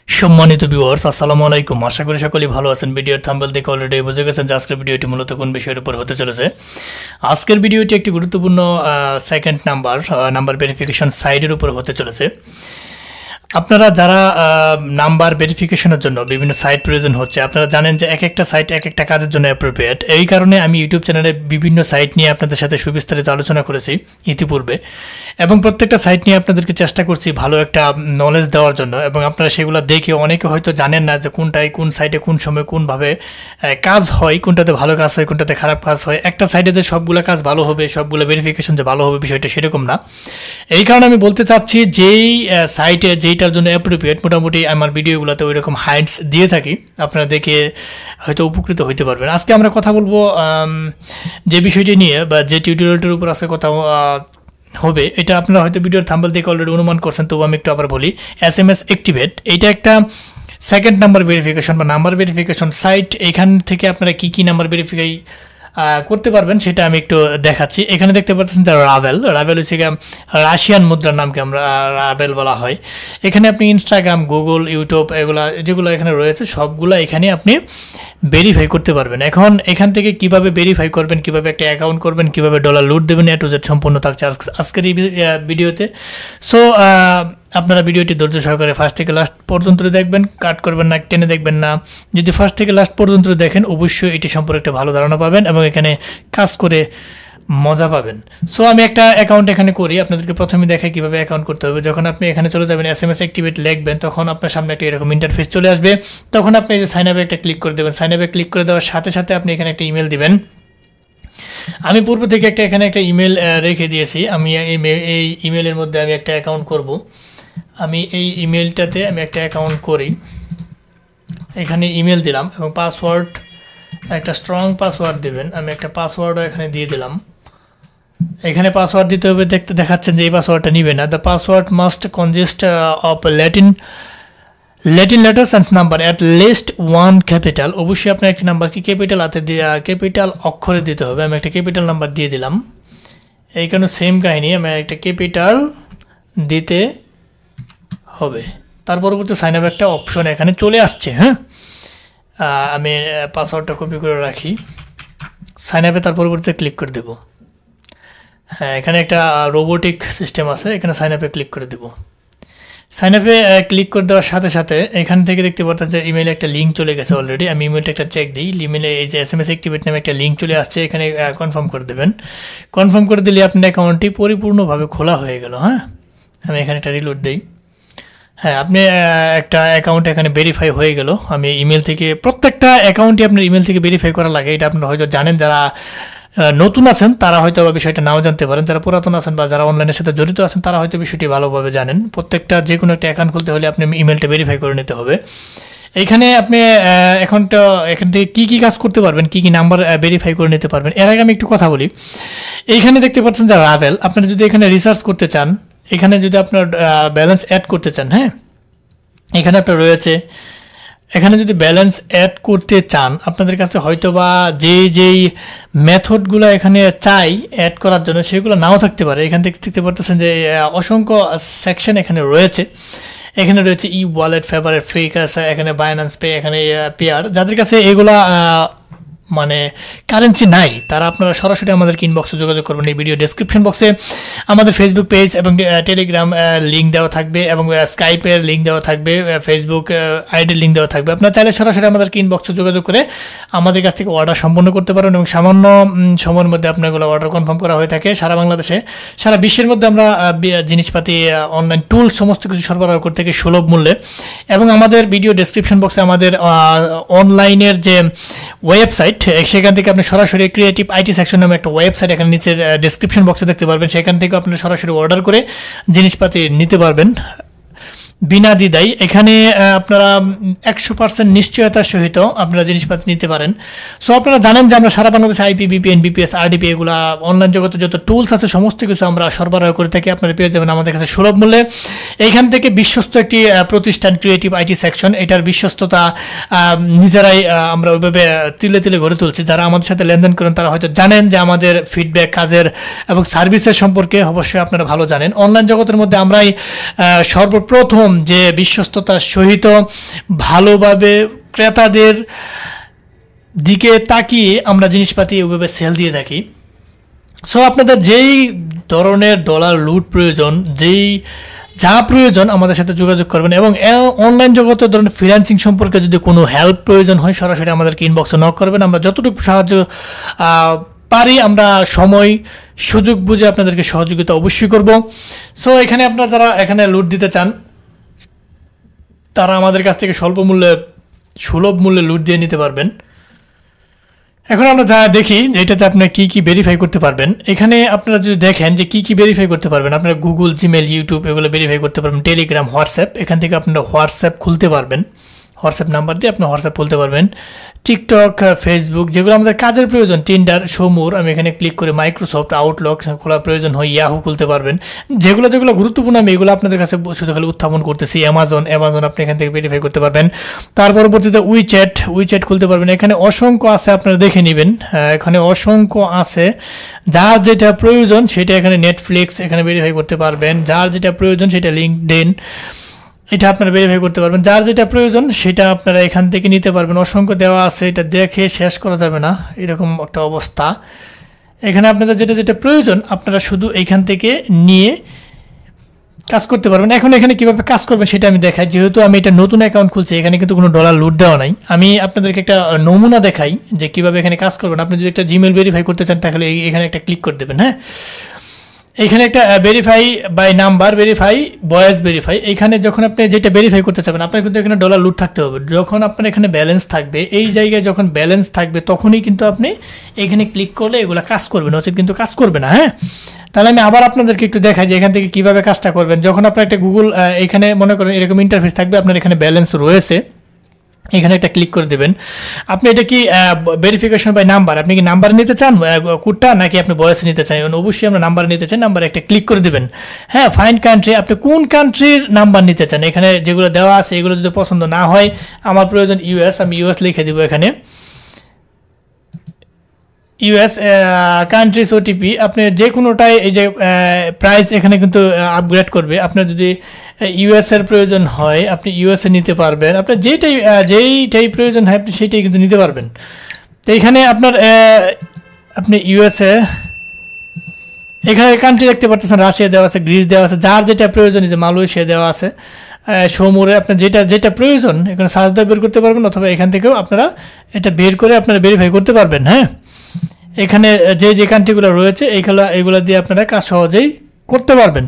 সম্মানিত ভিউয়ার্স, আসসালামু আলাইকুম। আশা করি সকলেই ভালো আছেন। ভিডিওর থাম্বনেল দেখে অলরেডি বুঝে গেছেন যে আজকের ভিডিওটি মূলত কোন বিষয়ের উপর হতে চলেছে। আজকের ভিডিওটি একটি গুরুত্বপূর্ণ সেকেন্ড নাম্বার ভেরিফিকেশন সাইটের উপর হতে চলেছে। আপনারা যারা নাম্বার ভেরিফিকেশনের জন্য বিভিন্ন সাইট প্রয়োজন হচ্ছে, আপনারা জানেন যে এক একটা সাইট এক একটা কাজের জন্য অ্যাপ্রোপ্রিয়েট। এই কারণে আমি ইউটিউব চ্যানেলে বিভিন্ন সাইট নিয়ে আপনাদের সাথে সুবিস্তারিত আলোচনা করেছি ইতিপূর্বে, এবং প্রত্যেকটা সাইট নিয়ে আপনাদেরকে চেষ্টা করছি ভালো একটা নলেজ দেওয়ার জন্য। এবং আপনারা সেগুলো দেখে অনেকে হয়তো জানেন না যে কোন সাইটে কোন সময় কোনভাবে কাজ হয়, কোনটাতে ভালো কাজ হয়, কোনটাতে খারাপ কাজ হয়। একটা সাইটে যে সবগুলো কাজ ভালো হবে, সবগুলো ভেরিফিকেশন যে ভালো হবে, বিষয়টা সেরকম না। এই কারণে আমি বলতে চাচ্ছি যেই সাইটে যেইটার জন্য অ্যাপ্রোপ্রিয়েট, মোটামুটি আমার ভিডিওগুলোতে ওই রকম হাইটস দিয়ে থাকি, আপনারা দেখে হয়তো উপকৃত হতে পারবেন। আজকে আমরা কথা বলবো যে বিষয়টি নিয়ে, বা যে টিউটোরিয়ালটির উপর আজকে কথা হবে, এটা আপনারা হয়তো ভিডিওর থাম্বনেল দেখে অলরেডি অনুমান করছেন, তবু আমি একটু আবার বলি। SMS অ্যাক্টিভেট, এইটা একটা সেকেন্ড নাম্বার ভেরিফিকেশন বা নাম্বার ভেরিফিকেশন সাইট। এখান থেকে আপনারা কি নাম্বার ভেরিফাই করতে পারবেন সেটা আমি একটু দেখাচ্ছি। এখানে দেখতে পাচ্ছেন যে রাভেল হচ্ছে রাশিয়ান মুদ্রার নামকে আমরা রাভেল বলা হয়। এখানে আপনি ইনস্টাগ্রাম, গুগল, ইউটিউব যেগুলো এখানে রয়েছে সবগুলো এখানে আপনি ভেরিফাই করতে পারবেন। এখন এখান থেকে কিভাবে ভেরিফাই করবেন, কিভাবে একটা অ্যাকাউন্ট করবেন, কিভাবে ডলার লুট দেবেন, A to Z সম্পূর্ণ থাকছে আজকের এই ভিডিওতে। সো আপনারা ভিডিওটি ধৈর্য সহকারে ফার্স্ট থেকে লাস্ট পর্যন্ত দেখবেন, কাট করবেন না, টেনে দেখবেন না। যদি ফার্স্ট থেকে লাস্ট পর্যন্ত দেখেন, অবশ্যই এটি সম্পর্কে একটা ভালো ধারণা পাবেন এবং এখানে কাজ করে মজা পাবেন। সো আমি একটা অ্যাকাউন্ট এখানে করি, আপনাদেরকে প্রথমে দেখাই কীভাবে অ্যাকাউন্ট করতে হবে। যখন আপনি এখানে চলে যাবেন, SMS অ্যাক্টিভেট লিখবেন, তখন আপনার সামনে একটা এরকম ইন্টারফেস চলে আসবে। তখন আপনি এই যে সাইন আপে একটা ক্লিক করে দেবেন। সাইন আপে ক্লিক করে দেওয়ার সাথে সাথে আপনি এখানে একটা ইমেল দিবেন। আমি পূর্ব থেকে এখানে একটা ইমেল রেখে দিয়েছি। আমি এই ইমেলের মধ্যে আমি একটা অ্যাকাউন্ট করব। আমি এই ইমেলটাতে আমি একটা অ্যাকাউন্ট করি, এখানে ইমেল দিলাম এবং পাসওয়ার্ড, একটা স্ট্রং পাসওয়ার্ড দেবেন। আমি একটা পাসওয়ার্ডও এখানে দিয়ে দিলাম। এখানে পাসওয়ার্ড দিতে হবে, দেখাচ্ছেন যে এই পাসওয়ার্ডটা নিবে না। The password must consist of Latin letters and number at least one capital. অবশ্যই আপনার একটি নাম্বারকে ক্যাপিটাল অক্ষরে দিতে হবে। আমি একটা ক্যাপিটাল নাম্বার দিয়ে দিলাম। এইখানে সেম কাহিনী, আমি একটা ক্যাপিটাল দিতে হবে। তার পরবর্তী সাইন আপ একটা অপশন এখানে চলে আসছে। হ্যাঁ, আমি পাসওয়ার্ডটা কপি করে রাখি। সাইন আপে তার পরবর্তীতে ক্লিক করে দেব। হ্যাঁ, এখানে একটা রোবোটিক সিস্টেম আছে, এখানে সাইন আপে ক্লিক করে দেব। সাইন আপে ক্লিক করে দেওয়ার সাথে সাথে এখান থেকে দেখতে পাচ্ছেন যে ইমেলে একটা লিঙ্ক চলে গেছে অলরেডি। আমি ইমেলটা একটা চেক দিই। ইমেলে এই যে SMS অ্যাক্টিভেট নামে একটা লিঙ্ক চলে আসছে, এখানে কনফার্ম করে দেবেন। কনফার্ম করে দিলে আপনার অ্যাকাউন্টটি পরিপূর্ণভাবে খোলা হয়ে গেল। হ্যাঁ, আমি এখানে একটা রিলোড দিই। হ্যাঁ, আপনি একটা অ্যাকাউন্ট এখানে ভেরিফাই হয়ে গেল। আমি ইমেল থেকে, প্রত্যেকটা অ্যাকাউন্টই আপনার ইমেল থেকে ভেরিফাই করা লাগে। এটা আপনারা হয়তো জানেন, যারা নতুন আছেন তারা হয়তো বিষয়টা নাও জানতে পারেন, যারা পুরাতন আছেন বা যারা অনলাইনের সাথে জড়িত আছেন তারা হয়তো বিষয়টি ভালোভাবে জানেন। প্রত্যেকটা যে কোনো একটা অ্যাকাউন্ট খুলতে হলে আপনি ইমেলটা ভেরিফাই করে নিতে হবে। এইখানে আপনি এখান থেকে কী কাজ করতে পারবেন, কী নাম্বার ভেরিফাই করে নিতে পারবেন, এর আগে আমি একটু কথা বলি। এইখানে দেখতে পাচ্ছেন যে রাভেল, আপনারা যদি এখানে রিসার্চ করতে চান, এখানে যদি আপনার ব্যালেন্স অ্যাড করতে চান, হ্যাঁ, এখানে আপনার রয়েছে, এখানে যদি ব্যালেন্স অ্যাড করতে চান, আপনাদের কাছে হয়তো বা যেই মেথডগুলো এখানে চাই অ্যাড করার জন্য সেগুলো নাও থাকতে পারে। এখান থেকে দেখতে পারতেছেন যে অসংখ্য সেকশন এখানে রয়েছে। এখানে রয়েছে ওয়ালেট, ফেভারিট, ফ্রি ক্যাশ, এখানে বাইন্যান্স পে, এখানে পেয়ার। যাদের কাছে এগুলা মানে কারেন্সি নাই, তারা আপনারা সরাসরি আমাদেরকে ইনবক্সে যোগাযোগ করবেন। এই ভিডিও ডেসক্রিপশন বক্সে আমাদের ফেসবুক পেজ এবং টেলিগ্রাম লিঙ্ক দেওয়া থাকবে এবং স্কাইপের লিঙ্ক দেওয়া থাকবে, ফেসবুক আইডির লিঙ্ক দেওয়া থাকবে। আপনারা চাইলে সরাসরি আমাদেরকে ইনবক্সে যোগাযোগ করে আমাদের কাছ থেকে অর্ডার সম্পন্ন করতে পারেন এবং সামান্য সময়ের মধ্যে আপনাগুলো অর্ডার কনফার্ম করা হয়ে থাকে। সারা বাংলাদেশে, সারা বিশ্বের মধ্যে আমরা জিনিসপাতি, অনলাইন টুলস সমস্ত কিছু সরবরাহ করতে থাকি সুলভ মূল্যে। এবং আমাদের ভিডিও ডেসক্রিপশন বক্সে আমাদের অনলাইনের যে ওয়েবসাইট, সেখান থেকে আপনি সরাসরি ক্রিয়েটিভ IT সেকশন নামে একটা ওয়েবসাইট এখানে নিচের ডেসক্রিপশন বক্সে দেখতে পারবেন। সেখান থেকে আপনি সরাসরি অর্ডার করে জিনিসপাতি নিতে পারবেন বিনা দ্বিধায়। এখানে আপনারা 100% নিশ্চয়তার সহিত আপনারা জিনিসপাতি নিতে পারেন। সো আপনারা জানেন যে আমরা সারা বাংলাদেশে IP, VPN, BPS, RDP এগুলো অনলাইন জগতে যত টুলস আছে সমস্ত কিছু আমরা সরবরাহ করে থাকি। আপনারা পেয়ে যাবেন আমাদের কাছে সুলভ মূল্যে। এইখান থেকে বিশ্বস্ত একটি প্রতিষ্ঠান ক্রিয়েটিভ IT সেকশন, এটার বিশ্বস্ততা নিজেরাই আমরা ওইভাবে তিলে তিলে গড়ে তুলছি। যারা আমাদের সাথে লেনদেন করেন তারা হয়তো জানেন যে আমাদের ফিডব্যাক, কাজের এবং সার্ভিসের সম্পর্কে অবশ্যই আপনারা ভালো জানেন। অনলাইন জগতের মধ্যে আমরাই সর্বপ্রথম একদম যে বিশ্বস্ততার সহিত ভালোভাবে ক্রেতাদের দিকে তাকিয়ে আমরা জিনিসপাতি ওইভাবে সেল দিয়ে থাকি। সো আপনাদের যেই ধরনের ডলার লুট প্রয়োজন, যা প্রয়োজন আমাদের সাথে যোগাযোগ করবেন, এবং অনলাইন জগতের ধরনের ফ্রিল্যান্সিং সম্পর্কে যদি কোনো হেল্প প্রয়োজন হয় সরাসরি আমাদেরকে ইনবক্সে নক করবেন। আমরা যতটুকু সাহায্য পারি আমরা সময় সুযোগ বুঝে আপনাদেরকে সহযোগিতা অবশ্যই করব। সো এখানে আপনারা যারা এখানে লুট দিতে চান তারা আমাদের কাছ থেকে সুলভ মূল্যে লুট দিয়ে নিতে পারবেন। এখন আমরা যা দেখি যে এটাতে আপনি কি ভেরিফাই করতে পারবেন। এখানে আপনারা যদি দেখেন যে কি ভেরিফাই করতে পারবেন, আপনারা গুগল, জিমেল, ইউটিউব এগুলো ভেরিফাই করতে পারবেন, টেলিগ্রাম, হোয়াটসঅ্যাপ, এখান থেকে আপনারা হোয়াটসঅ্যাপ খুলতে পারবেন, হোয়াটসঅ্যাপ নাম্বার দিয়ে আপনি হোয়াটসঅ্যাপ খুলতে পারবেন, টিকটক, ফেসবুক, যেগুলো আমাদের কাজের প্রয়োজন, টিন্ডার, সমুর, আমি এখানে ক্লিক করে মাইক্রোসফট আউটলুক খোলার প্রয়োজন হয়, ইয়াহু খুলতে পারবেন। যেগুলো গুরুত্বপূর্ণ আমি এগুলো আপনাদের কাছে শুধু খালি উত্থাপন করতেছি। অ্যামাজন আপনি এখান থেকে ভেরিফাই করতে পারবেন। তার পরবর্তীতে উইচ্যাট খুলতে পারবেন। এখানে অসংখ্য আছে, আপনারা দেখে নেবেন, এখানে অসংখ্য আছে। যার যেটা প্রয়োজন সেটা এখানে নেটফ্লিক্স এখানে ভেরিফাই করতে পারবেন, যার যেটা প্রয়োজন সেটা লিঙ্কডইন এটা আপনারা ভেরিফাই করতে পারবেন, যার যেটা প্রয়োজন সেটা আপনারা এখান থেকে নিতে পারবেন। অসংখ্য দেওয়া আছে, এটা দেখে শেষ করা যাবে না, এরকম একটা অবস্থা। এখানে আপনাদের যেটা প্রয়োজন আপনারা শুধু এইখান থেকে নিয়ে কাজ করতে পারবেন। এখন এখানে কিভাবে কাজ করবেন সেটা আমি দেখাই। যেহেতু আমি এটা নতুন অ্যাকাউন্ট খুলছি, এখানে কিন্তু কোনো ডলার লুট দেওয়া নাই। আমি আপনাদেরকে একটা নমুনা দেখাই যে কিভাবে এখানে কাজ করবেন। আপনি যদি একটা জিমেল ভেরিফাই করতে চান তাহলে এখানে একটা ক্লিক করে দেবেন। হ্যাঁ, এখানে একটা verify by number, voice verify. এখানে যখন আপনি যেটা ভেরিফাই করতে চাবেন আপনার কিন্তু এখানে ডলার লুট থাকতে হবে। যখন আপনার এখানে ব্যালেন্স থাকবে, এই জায়গায় যখন ব্যালেন্স থাকবে তখনই কিন্তু আপনি এখানে ক্লিক করলে এগুলো কাজ করবে, নচেত কিন্তু কাজ করবে না। হ্যাঁ, তাহলে আমি আবার আপনাদেরকে একটু দেখাই যে এখান থেকে কিভাবে কাজটা করবেন। যখন আপনার একটা গুগল এখানে মনে করেন এরকম ইন্টারফেস থাকবে, আপনার এখানে ব্যালেন্স রয়েছে, এখানে একটা ক্লিক করে দেবেন। আপনি এটা কি ভেরিফিকেশন বাই নাম্বার, আপনি কি নাম্বার নিতে চান কোডটা, নাকি আপনি ভয়েস নিতে চান? অবশ্যই আমরা নাম্বার নিতে চান, নাম্বার একটা ক্লিক করে দেবেন। হ্যাঁ, ফাইন্ড কান্ট্রি, আপনি কোন কান্ট্রির নাম্বার নিতে চান। এখানে যেগুলো দেওয়া আছে এগুলো যদি পছন্দ না হয়, আমার প্রয়োজন ইউএস, আমি ইউএস লিখে দিব। এখানে ইউএস কান্ট্রিজ ওটিপি, আপনি যে কোনোটাই এই যে প্রাইস এখানে কিন্তু আপগ্রেড করবে। আপনার যদি ইউএস এর প্রয়োজন হয় আপনি ইউএস এ নিতে পারবেন, আপনার যেইটাই প্রয়োজন হয় আপনি সেইটাই কিন্তু নিতে পারবেন। তো এখানে আপনার আপনি ইউএসএ, এখানে কান্ট্রি দেখতে পাচ্ছেন, রাশিয়া দেওয়া আছে, গ্রিস দেওয়া আছে, যার যেটা প্রয়োজন, যে মালয়েশিয়া দেওয়া আছে, সমুরে আপনার যেটা প্রয়োজন এখানে সার্চ দিয়ে বের করতে পারবেন, অথবা এখান থেকেও আপনারা এটা বের করে আপনারা ভেরিফাই করতে পারবেন। হ্যাঁ, এখানে যে কান্ট্রিগুলো রয়েছে এইগুলো দিয়ে আপনারা কাজ সহজেই করতে পারবেন।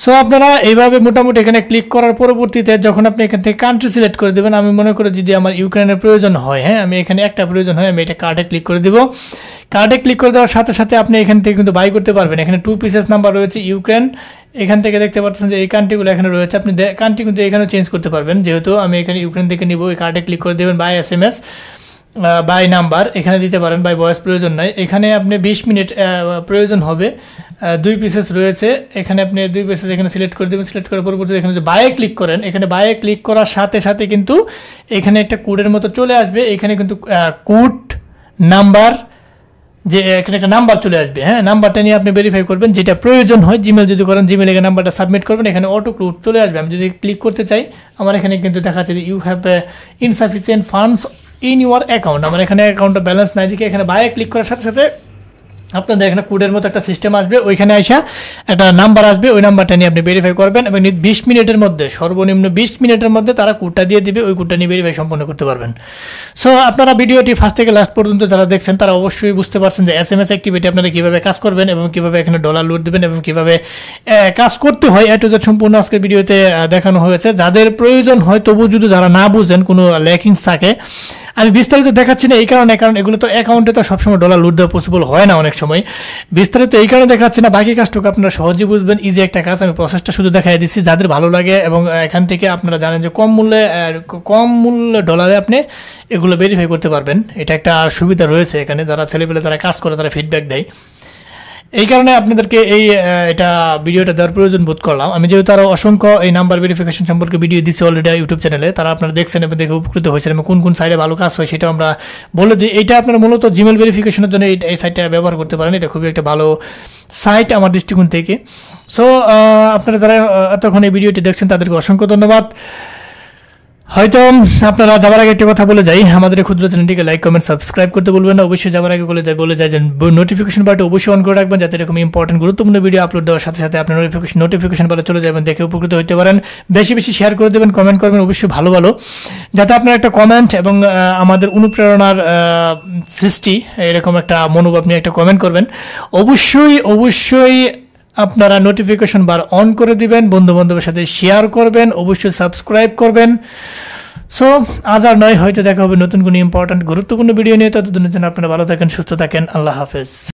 সো আপনারা এইভাবে মোটামুটি এখানে ক্লিক করার পরবর্তীতে যখন আপনি এখান থেকে কান্ট্রি সিলেক্ট করে দেবেন, আমি মনে করি যদি আমার ইউক্রেনের প্রয়োজন হয়, হ্যাঁ, আমি এখানে একটা প্রয়োজন হয়, আমি এটা কার্ডে ক্লিক করে দিব। কার্ডে ক্লিক করে দেওয়ার সাথে সাথে আপনি এখান থেকে কিন্তু বাই করতে পারবেন। এখানে 2 পিসেস নাম্বার রয়েছে ইউক্রেন, এখান থেকে দেখতে পাচ্ছেন যে এই কান্ট্রিগুলো এখানে রয়েছে, আপনি কান্ট্রি কিন্তু এখানে চেঞ্জ করতে পারবেন। যেহেতু আমি এখানে ইউক্রেন থেকে নিব, এই কার্ডে ক্লিক করে দেবেন, বাই SMS, বাই নাম্বার এখানে দিতে পারেন, বাই ভয়েস প্রয়োজন নাই। এখানে আপনি 20 মিনিট প্রয়োজন হবে, 2 পিসেস রয়েছে, এখানে আপনি 2 পিসেস এখানে সিলেক্ট করে দেবেন। সিলেক্ট করার পরবর্তীতে এখানে যে বাইয়ে ক্লিক করেন, এখানে বাইয়ে ক্লিক করার সাথে সাথে কিন্তু এখানে একটা কোডের মতো চলে আসবে। এখানে কিন্তু কোড নাম্বার, যে এখানে একটা নাম্বার চলে আসবে। হ্যাঁ, নাম্বারটা নিয়ে আপনি ভেরিফাই করবেন, যেটা প্রয়োজন হয়। জিমেল যদি করেন জিমেল এখানে নাম্বারটা সাবমিট করবেন, এখানে অটো কোড চলে আসবে। আমি যদি ক্লিক করতে চাই, আমার এখানে কিন্তু দেখাচ্ছে যে you have insufficient funds in your account, আমার এখানে অ্যাকাউন্টে ব্যালেন্স নাই দিকে এখানে বাইরে ক্লিক করার সাথে সাথে আপনাদের এখানে কোডের মতো একটা সিস্টেম আসবে, ওইখানে আসা একটা নাম্বার আসবে, ওই নাম্বারটা নিয়ে আপনি ভেরিফাই করবেন এবং 20 মিনিটের মধ্যে, সর্বনিম্ন 20 মিনিটের মধ্যে তারা কোডটা দিয়ে দিবে, ওই কোডটা নিয়ে ভেরিফাই সম্পন্ন করতে পারবেন। সো আপনারা ভিডিওটি ফার্স্ট থেকে লাস্ট পর্যন্ত যারা দেখছেন তারা অবশ্যই বুঝতে পারছেন যে SMS অ্যাক্টিভিটি আপনারা কিভাবে কাজ করবেন এবং কিভাবে এখানে ডলার লুট দেবেন এবং কিভাবে কাজ করতে হয়, এ টু জেড সম্পূর্ণ আজকের ভিডিওতে দেখানো হয়েছে। যাদের প্রয়োজন হয় তবু যদি যারা না বুঝেন, কোনো ল্যাকিংস থাকে, আমি বিস্তারিত দেখাচ্ছি না এই কারণে, কারণ এগুলো তো অ্যাকাউন্টে তো সবসময় ডলার লুট দেওয়া পসিবল হয় না, অনেক সময় বিস্তারিত এই কারণে দেখাচ্ছি না। বাকি কাজটুকু আপনারা সহজে বুঝবেন, ইজি একটা কাজ, আমি প্রসেসটা শুধু দেখাই দিচ্ছি। যাদের ভালো লাগে এবং এখান থেকে আপনারা জানেন যে কম মূল্যে ডলারে আপনি এগুলো ভেরিফাই করতে পারবেন, এটা একটা সুবিধা রয়েছে এখানে। যারা ছেলেপেলে যারা কাজ করে তারা ফিডব্যাক দেয়। এই কারণে আপনাদেরকে এটা ভিডিওটা দেওয়ার প্রয়োজন বোধ করলাম। আমি যেহেতু আরো অসংখ্য এই নাম্বার ভেরিফিকেশন সম্পর্কে ভিডিও দিচ্ছি অলরেডি ইউটিউব চ্যানেলে, তারা আপনারা দেখছেন এবং দেখে উপকৃত হয়েছেন এবং কোন কোন সাইটে ভালো কাজ হয় সেটা আমরা বলে দিই। এটা আপনারা মূলত জিমেল ভেরিফিকেশনের জন্য এই সাইটটা ব্যবহার করতে পারেন। এটা খুবই একটা ভালো সাইট আমার দৃষ্টিকোণ থেকে। সো আপনারা যারা এতক্ষণ এই ভিডিওটি দেখছেন তাদেরকে অসংখ্য ধন্যবাদ। হয়তো আপনারা যাবার আগে একটা কথা বলে যাই, আমাদের ক্ষুদ্র চ্যানেলটিকে লাইক কমেন্ট সাবস্ক্রাইব করতে বলবেন না। অবশ্যই যাবার আগে বলে যায় যে নোটিফিকেশন বারটা অবশ্যই অন করে রাখবেন, যাতে এরকম ইম্পর্টেন্ট গুরুত্বপূর্ণ ভিডিও আপলোড দেওয়ার সাথে সাথে আপনার নোটিফিকেশন বারে চলে যাবেন, দেখে উপকৃত হতে পারেন। বেশি বেশি শেয়ার করে দেবেন, কমেন্ট করবেন অবশ্যই ভালো ভালো, যাতে আপনার একটা কমেন্ট এবং আমাদের অনুপ্রেরণার সৃষ্টি, এরকম একটা মনোভাব নিয়ে একটা কমেন্ট করবেন। অবশ্যই আপনারা নোটিফিকেশন বার অন করে দিবেন, বন্ধু বান্ধবের সাথে শেয়ার করবেন, অবশ্যই সাবস্ক্রাইব করবেন। সো আজ আর নয়, হয়তো দেখা হবে নতুন কোনো ইম্পর্টেন্ট গুরুত্বপূর্ণ ভিডিও নিয়ে। ততদিনের জন্য আপনারা ভালো থাকেন, সুস্থ থাকেন। আল্লাহ হাফেজ।